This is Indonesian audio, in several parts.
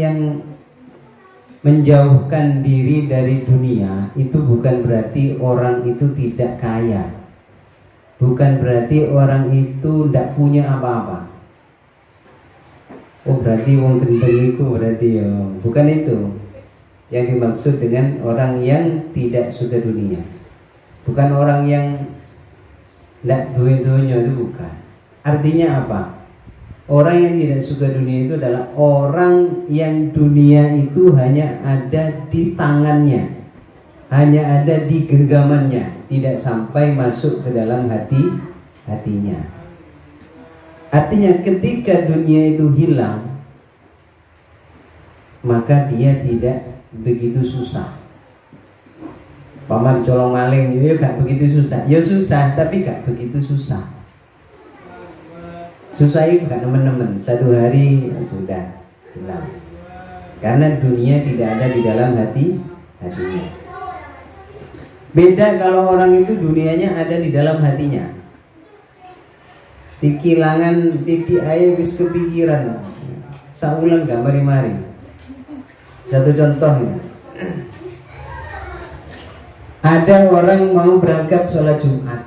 yang menjauhkan diri dari dunia itu bukan berarti orang itu tidak kaya, bukan berarti orang itu tidak punya apa-apa. Oh berarti wong gendeng itu berarti ya, bukan itu yang dimaksud dengan orang yang tidak suka dunia. Bukan orang yang tidak dunia itu bukan. Artinya apa? Orang yang tidak suka dunia itu adalah orang yang dunia itu hanya ada di tangannya, hanya ada di genggamannya, tidak sampai masuk ke dalam hatinya. Artinya ketika dunia itu hilang, maka dia tidak begitu susah. Paman colong maling, ya gak begitu susah. Ya susah, tapi gak begitu susah. Susah itu gak nemen-nemen, satu hari sudah hilang. Karena dunia tidak ada di dalam hatinya. Beda kalau orang itu dunianya ada di dalam hatinya. Dikilangan titik air wis kepikiran. Saulan gak mari-mari. Satu contohnya. Ada orang mau berangkat sholat Jumat,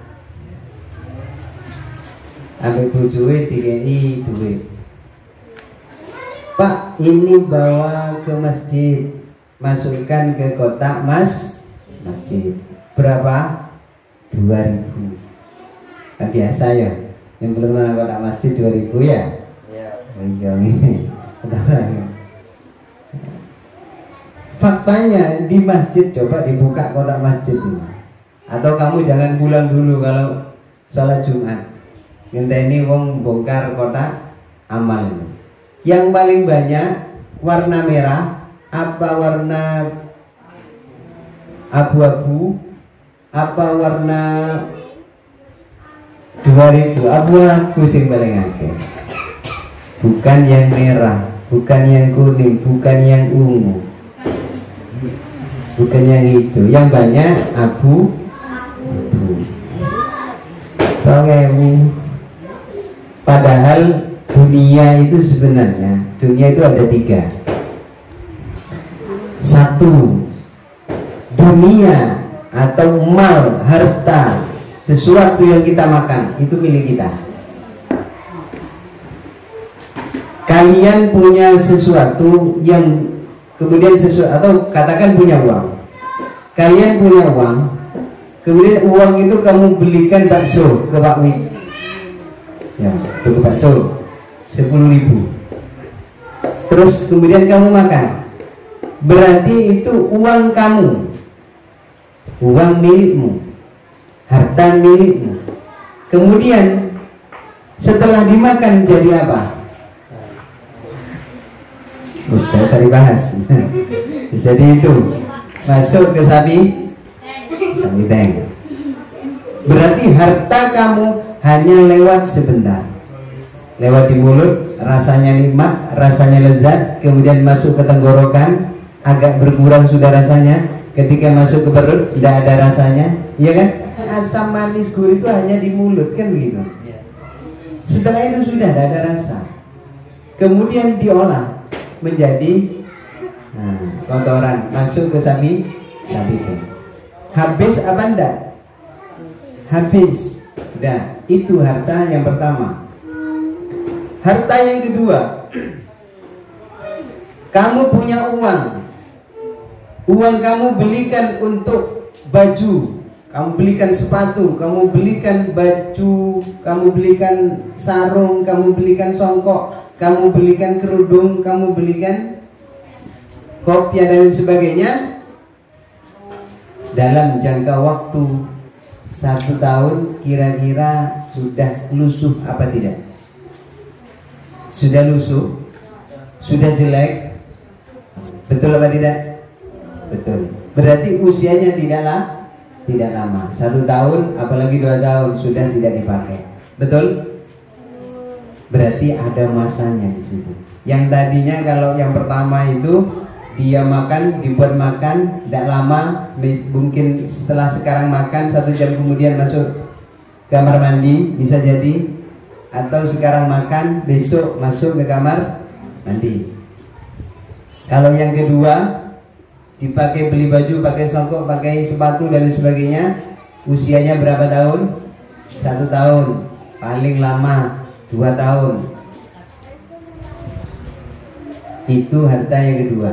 ambil bujue dikei duit. Pak, ini bawa ke masjid, masukkan ke kotak masjid. Berapa? 2.000. Kan biasa ya, yang belum pernah kotak masjid 2.000 ya? Iya ini. Faktanya di masjid, coba dibuka kotak masjid ini. Atau kamu jangan pulang dulu kalau sholat Jumat. Ngenteni wong bongkar kotak amal. Yang paling banyak warna merah, apa warna abu-abu, apa warna 2.000, abu-abu sing paling akeh. Bukan yang merah, bukan yang kuning, bukan yang ungu, bukan yang hijau. Yang banyak abu. Padahal dunia itu sebenarnya, dunia itu ada 3. 1, dunia atau mal, harta, sesuatu yang kita makan itu milik kita. Kalian punya sesuatu yang kemudian atau katakan punya uang. Kalian punya uang, kemudian uang itu kamu belikan bakso ke Pak Wid. Ya, cukup bakso 10.000. Terus kemudian kamu makan. Berarti itu uang kamu, uang milikmu, harta milikmu. Kemudian setelah dimakan jadi apa? Tidak usah dibahas. Jadi itu masuk ke sapi tank. Berarti harta kamu hanya lewat sebentar, lewat di mulut, rasanya nikmat, rasanya lezat, kemudian masuk ke tenggorokan, agak berkurang sudah rasanya. Ketika masuk ke perut tidak ada rasanya, iya kan? Asam manis gurih itu hanya di mulut, kan begitu. Setelah itu sudah tidak ada rasa. Kemudian diolah menjadi kotoran, masuk ke sapi tank. Habis apa enggak? Habis. Sudah, itu harta yang pertama. Harta yang kedua, kamu punya uang. Uang kamu belikan untuk baju, kamu belikan sepatu, kamu belikan baju, kamu belikan sarung, kamu belikan songkok, kamu belikan kerudung, kamu belikan kopiah dan sebagainya. Dalam jangka waktu 1 tahun kira-kira sudah lusuh apa tidak? Sudah lusuh? Sudah jelek? Betul apa tidak? Betul. Berarti usianya tidak lama. 1 tahun apalagi 2 tahun sudah tidak dipakai. Betul? Berarti ada masanya di situ. Yang tadinya kalau yang pertama itu dia makan, dibuat makan, tidak lama, mungkin setelah sekarang makan 1 jam kemudian masuk kamar mandi, bisa jadi. Atau sekarang makan, besok masuk ke kamar mandi. Kalau yang kedua dipakai beli baju, pakai songkok, pakai sepatu dan sebagainya, usianya berapa tahun? 1 tahun, paling lama 2 tahun. Itu harta yang kedua.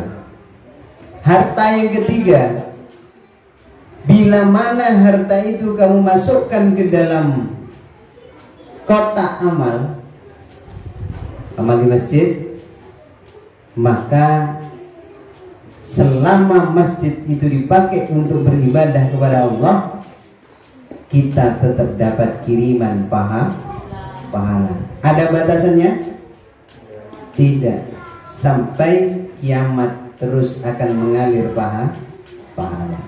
Harta yang ketiga, bila mana harta itu kamu masukkan ke dalam kotak amal di masjid, maka selama masjid itu dipakai untuk beribadah kepada Allah, kita tetap dapat kiriman pahala. Ada batasannya? Tidak. Sampai kiamat terus akan mengalir pahala.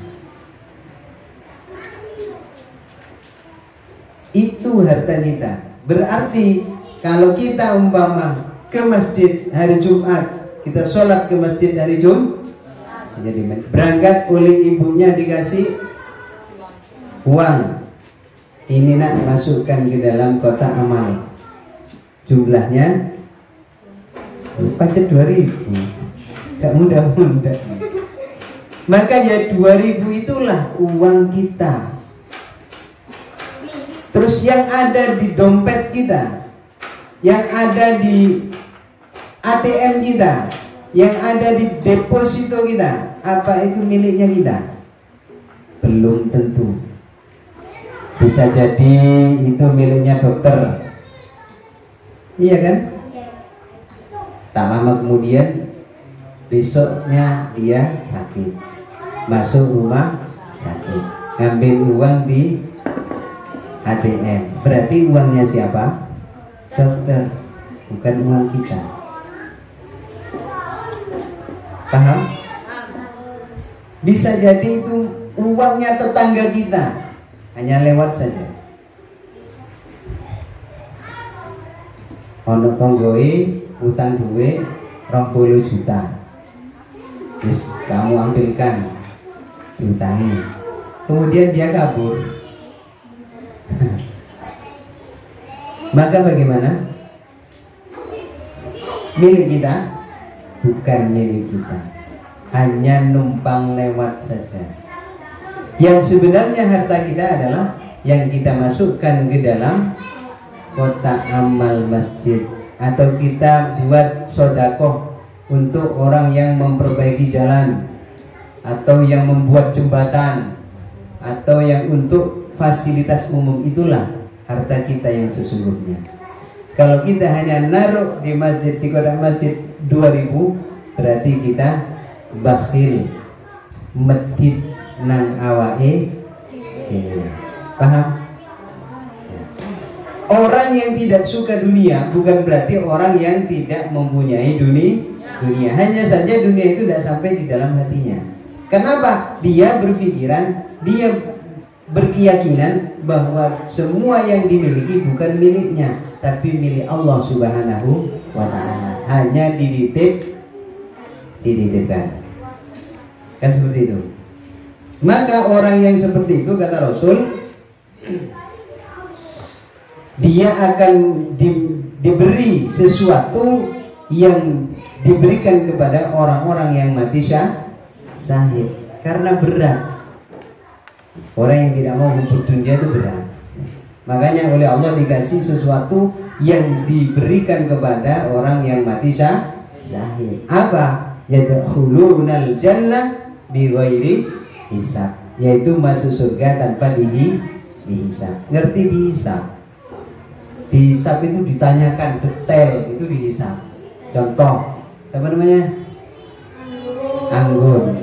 Itu harta kita. Berarti kalau kita umpama ke masjid hari Jumat, kita sholat ke masjid hari Jumat, jadi berangkat oleh ibunya dikasih uang, ini nak masukkan ke dalam kotak amal, jumlahnya pajak 2.000, gak mudah-mudah. Maka ya 2.000 itulah uang kita. Terus yang ada di dompet kita, yang ada di ATM kita, yang ada di deposito kita, apa itu miliknya kita? Belum tentu. Bisa jadi itu miliknya dokter, iya kan? Tak lama kemudian besoknya dia sakit, masuk rumah sakit, ngambil uang di ATM. Berarti uangnya siapa? Dokter, bukan uang kita. Paham? Bisa jadi itu uangnya tetangga kita, hanya lewat saja. Ono tonggoi utang duit 20 juta, terus kamu ambilkan, diutangi, kemudian dia kabur. Maka bagaimana? Milik kita? Bukan milik kita, hanya numpang lewat saja. Yang sebenarnya harta kita adalah yang kita masukkan ke dalam kotak amal masjid, atau kita buat sodakoh untuk orang yang memperbaiki jalan, atau yang membuat jembatan, atau yang untuk fasilitas umum. Itulah harta kita yang sesungguhnya. Kalau kita hanya naruh di masjid, di kotak masjid 2.000, berarti kita bakhil, medit nang awae. Paham? Orang yang tidak suka dunia bukan berarti orang yang tidak mempunyai dunia. Hanya saja dunia itu tidak sampai di dalam hatinya. Kenapa? Dia berpikiran, dia berkeyakinan bahwa semua yang dimiliki bukan miliknya, tapi milik Allah Subhanahu wa ta'ala. Hanya dititipkan. Kan seperti itu. Maka orang yang seperti itu, kata Rasul, dia akan diberi sesuatu yang diberikan kepada orang-orang yang mati syahid, karena berat. Orang yang tidak mau hidup dunia itu berat. Makanya oleh Allah dikasih sesuatu yang diberikan kepada orang yang mati syahid. Apa? Yadkhulunal jannah bighairi hisab, yaitu masuk surga tanpa dihisab. Ngerti dihisab? Dihisab itu ditanyakan detail, itu dihisab. Contoh, siapa namanya? Anggun.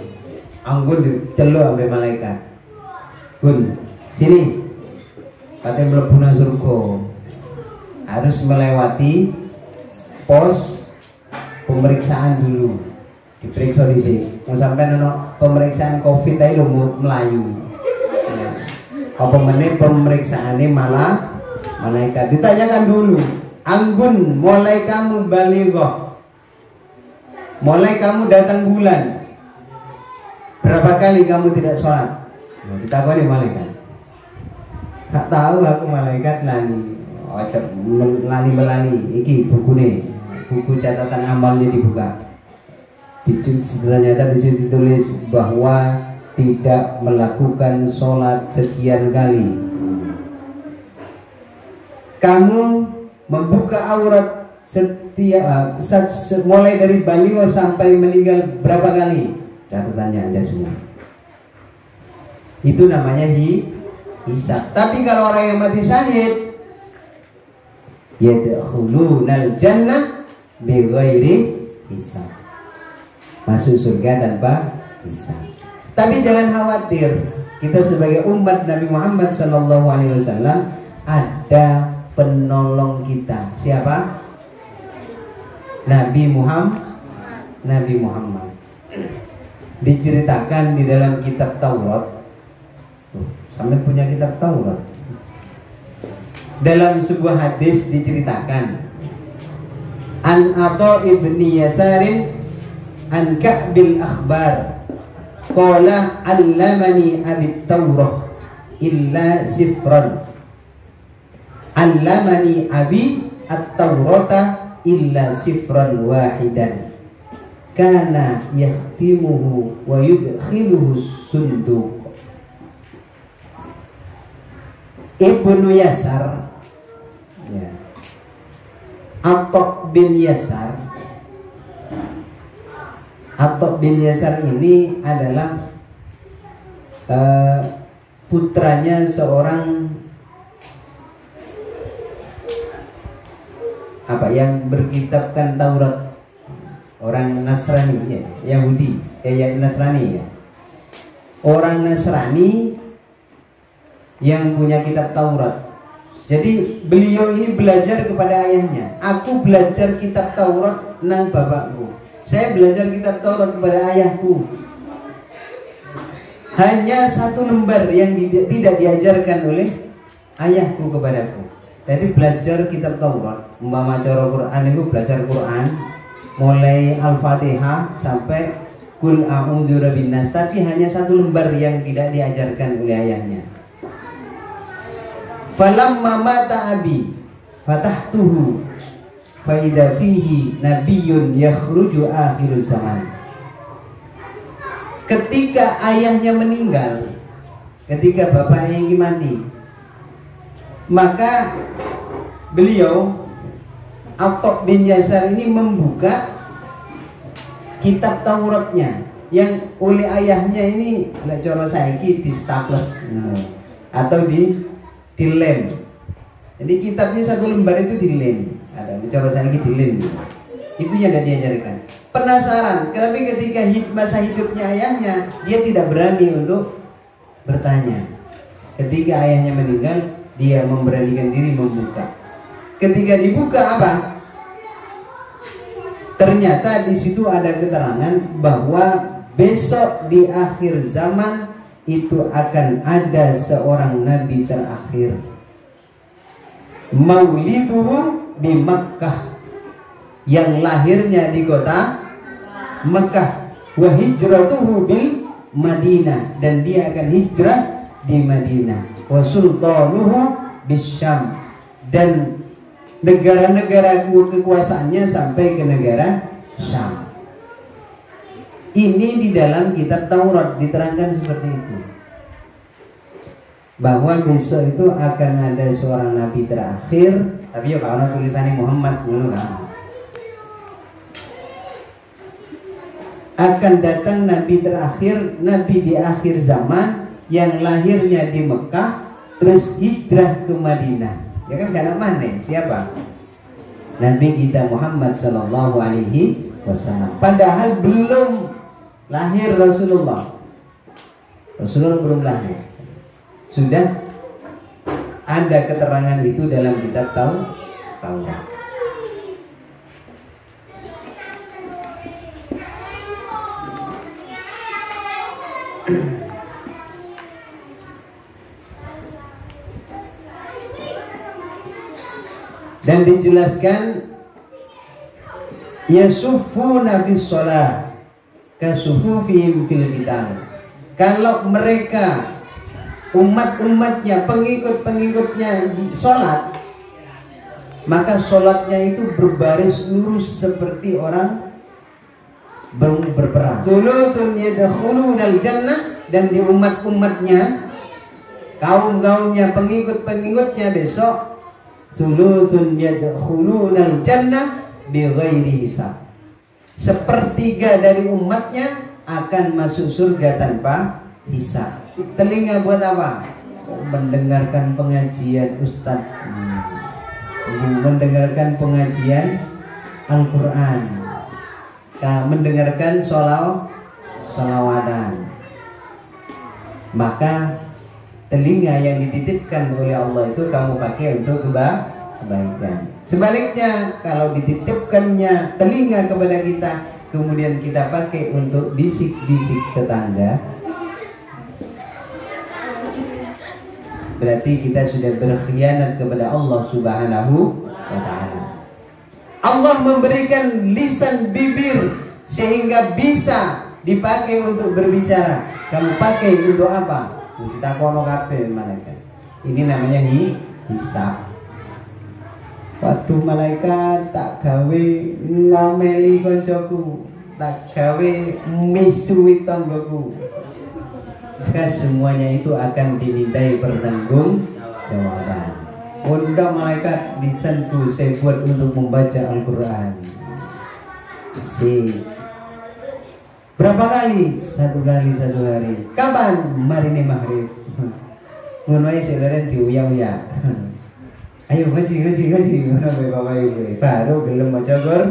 Anggun diceluk sampai malaikat. Gun, sini. Katanya mlebu nang surga. Harus melewati pos pemeriksaan dulu. Diperiksa di sini. Mau sampai nono pemeriksaan COVID aja lo mau melayu. Apa menit pemeriksaannya malah malaikat ditanyakan dulu, Anggun, mulai kamu baligh, mulai kamu datang bulan, berapa kali kamu tidak sholat? Nah, ditakoni malaikat. Gak tahu aku, malaikat lani. Ojo lani melani. Iki buku nih, buku catatan amalnya dibuka. Ternyata di situ ditulis bahwa tidak melakukan sholat sekian kali. Kamu membuka aurat mulai dari baliho sampai meninggal berapa kali? Catatannya Anda semua. Itu namanya hisab. Tapi kalau orang yang mati syahid, yadkhulunal jannah bighairi hisab, masuk surga tanpa hisab. Tapi jangan khawatir, kita sebagai umat Nabi Muhammad SAW ada penolong kita. Siapa? Nabi Muhammad. Diceritakan di dalam kitab Taurat. Sampai punya kitab Taurat. Dalam sebuah hadis diceritakan, An Atha ibni Yasarin an Ka'bil akhbar qala allamani abit Taurah illa sifran. Allamani abi at-Taurata illa sifran wahidan kana yakhtimuhu wa yudkhiluhu sunduq. Ibnu Yasar, ya, Atha bin Yasar. Atha bin Yasar ini adalah putranya seorang yang berkitabkan Taurat, orang Nasrani, ya, Yahudi, Nasrani, ya. Orang Nasrani yang punya kitab Taurat. Jadi beliau ini belajar kepada ayahnya. Aku belajar kitab Taurat nang bapakku. Saya belajar kitab Taurat kepada ayahku. Hanya satu lembar yang tidak diajarkan oleh ayahku kepadaku. Jadi belajar kitab Taurat, umpama cara Quran itu belajar Quran mulai Al-Fatihah sampai Qul a'udzu birabbin nas, tapi hanya satu lembar yang tidak diajarkan oleh ayahnya. Falamma mata abi fatahtuhu fa idza fihi nabiyyun yakhruju akhir zaman. Ketika ayahnya meninggal, ketika bapaknya ini mati, maka beliau Atha bin Yasar ini membuka kitab Tauratnya yang oleh ayahnya ini cara saiki di staples atau dilem. Jadi kitabnya satu lembar itu dilem. Ada cara saiki dilem. Itu yang tidak diajarkan. Penasaran, tapi ketika masa hidupnya ayahnya, dia tidak berani untuk bertanya. Ketika ayahnya meninggal, dia memberanikan diri membuka. Ketika dibuka apa? Ternyata di situ ada keterangan bahwa besok di akhir zaman itu akan ada seorang nabi terakhir. Mauliduhu di Makkah, yang lahirnya di kota Makkah, wa hijratuhu bil Madinah, dan dia akan hijrah di Madinah, wa sultanuhu bisyam, dan negara-negara kekuasaannya sampai ke negara Syam. Ini di dalam kitab Taurat diterangkan seperti itu, bahwa besok itu akan ada seorang nabi terakhir. Tapi ya kalau tulisannya Muhammad akan datang nabi terakhir, nabi di akhir zaman yang lahirnya di Mekah terus hijrah ke Madinah. Ya kan karena mana? Siapa? Nabi kita Muhammad Sallallahu Alaihi Wasallam. Padahal belum lahir Rasulullah. Rasulullah belum lahir. Sudah ada keterangan itu dalam kitab Taurat. Dan dijelaskan yasuffuna fis shalah kasufufihim fil qital. Kalau mereka umat-umatnya, pengikut-pengikutnya sholat, maka sholatnya itu berbaris lurus seperti orang berperang. Sulusun yadkhulunal jannah, dan di umat-umatnya, kaum-kaumnya, pengikut-pengikutnya besok, sulusun yadkhulunal jannah bighairi hisab. Sepertiga dari umatnya akan masuk surga tanpa hisab. Telinga buat apa? Mendengarkan pengajian Ustadz, mendengarkan pengajian Al-Quran, mendengarkan sholawatan. Maka telinga yang dititipkan oleh Allah itu kamu pakai untuk kebaikan. Sebaliknya, kalau dititipkannya telinga kepada kita, kemudian kita pakai untuk bisik-bisik tetangga, berarti kita sudah berkhianat kepada Allah Subhanahu wa ta'ala. Allah memberikan lisan bibir sehingga bisa dipakai untuk berbicara. Kamu pakai untuk apa? Kita kono kabeh malaikat. Ini namanya hisab. Waduh malaikat, tak gawe ngameli koncoku, tak gawe misui tonggoku. Maka semuanya itu akan dimintai pertanggungjawaban. Undang malaikat lisanku saya buat untuk membaca Al-Quran. Berapa kali? 1 kali 1 hari. Kapan? Marine maghrib. Ngono ae seleren diuya-uya. Ayo ngaji. Ngono bae Bapak Ibu. Baru gelem maca Quran.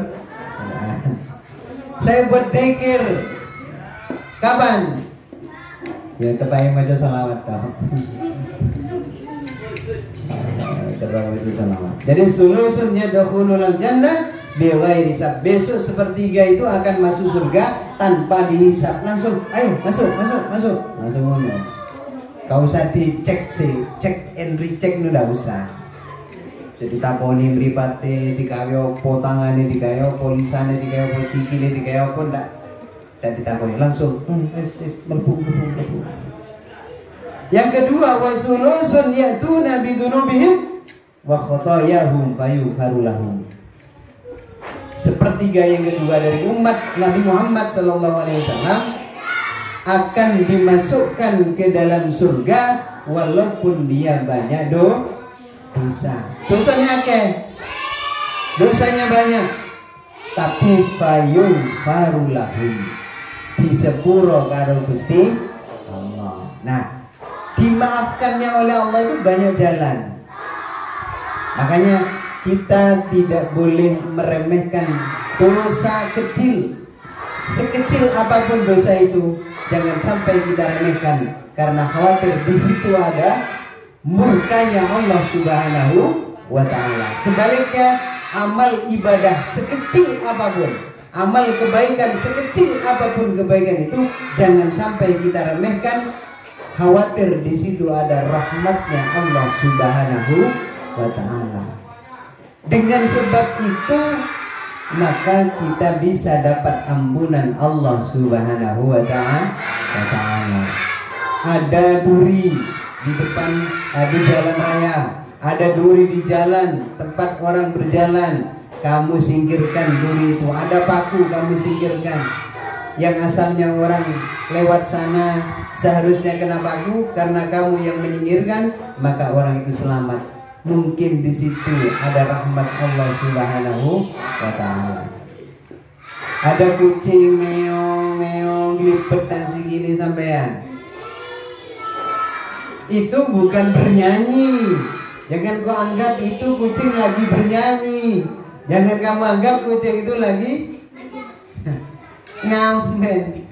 Saya buat dzikir. Kapan? Ya tepai maca salawat toh. Jadi sulusun yadkhulul jannah bighairi hisab. Besok sepertiga itu akan masuk surga tanpa dihisab. Langsung, ayo masuk. Langsung ngomong. Kau usah dicek sih, check and recheck nu ndak usah. Jadi takoni mripate digawe opo, tangane digawe opo, lisane digawe opo, sikile digawe opo, ndak ditakoni langsung. Mlebu. Yang kedua, wasulusun ya'tuna bidunubihim wa khotoyahum fayughfaru lahum. Sepertiga yang kedua dari umat Nabi Muhammad SAW akan dimasukkan ke dalam surga walaupun dia banyak dosa. Dosanya dosanya banyak, tapi fayughfaru lahum, disepuro karo Gusti Allah. Nah, dimaafkannya oleh Allah itu banyak jalan. Makanya kita tidak boleh meremehkan dosa kecil. Sekecil apapun dosa itu, jangan sampai kita remehkan, karena khawatir di situ ada murkanya Allah Subhanahu wa ta'ala. Sebaliknya, amal ibadah sekecil apapun, amal kebaikan sekecil apapun kebaikan itu, jangan sampai kita remehkan, khawatir di situ ada rahmatnya Allah Subhanahu wa ta'ala. Dengan sebab itu, maka kita bisa dapat ampunan Allah Subhanahu wa ta'ala. Ada duri di depan, di jalan raya, ada duri di jalan tempat orang berjalan, kamu singkirkan duri itu. Ada paku, kamu singkirkan. Yang asalnya orang lewat sana seharusnya kena paku, karena kamu yang menyingkirkan, maka orang itu selamat. Mungkin di situ ada rahmat Allah Subhanahu wa ta'ala. Ada kucing meong glipet nasi gini sampean, itu bukan bernyanyi. Jangan kau anggap itu kucing lagi bernyanyi. Jangan kamu anggap kucing itu lagi ngamen.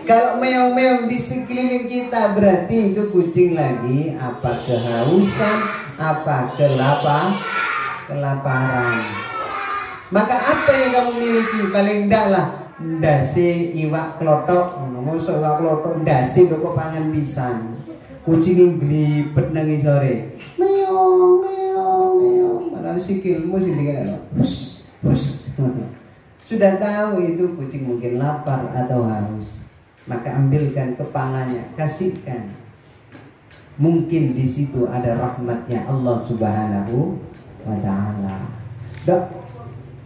Kalau meong-meong di sekeliling kita, berarti itu kucing lagi apa kehausan, apa kelaparan. Maka apa yang kamu miliki? Paling enggak lah ndase iwak klothok, mosok iwak klothok ndase kok pangan pisan. Kucing glibet nang sore. Meong, malah sikilmu sing dikene. Hus. Sudah tahu itu kucing mungkin lapar atau haus. Maka ambilkan kepalanya, kasihkan. Mungkin di situ ada rahmatnya Allah Subhanahu wa ta'ala. Dok,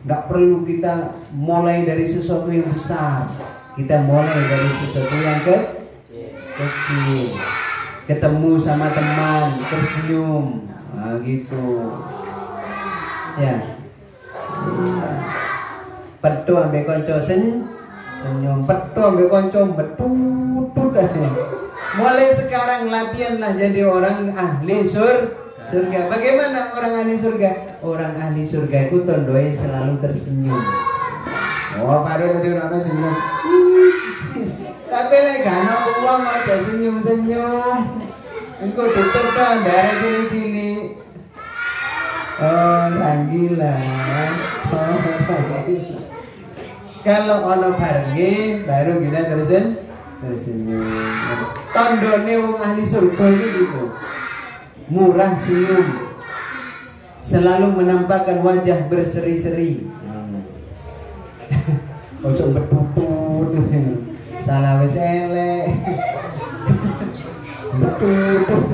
Nggak perlu kita mulai dari sesuatu yang besar. Kita mulai dari sesuatu yang kecil. Ketemu sama teman, tersenyum, nah, gitu. Ya. Petu ambek konco senyum, petu ambek konco betutut aja. Mulai sekarang latihanlah jadi orang ahli surga. Bagaimana orang ahli surga? Orang ahli surga itu tondoi selalu tersenyum. Oh, baru nanti orang senyum. Tapi lek gak ana uang aja senyum-senyum. Engko tutup kan dari cili-cili. Oh, gila. Kalau ono barenge baru kita tersenyum. Tandone wong ahli surga itu gitu. Murah senyum. Selalu menampakkan wajah berseri-seri. Ojo betutut. Salah wis elek. Betutut.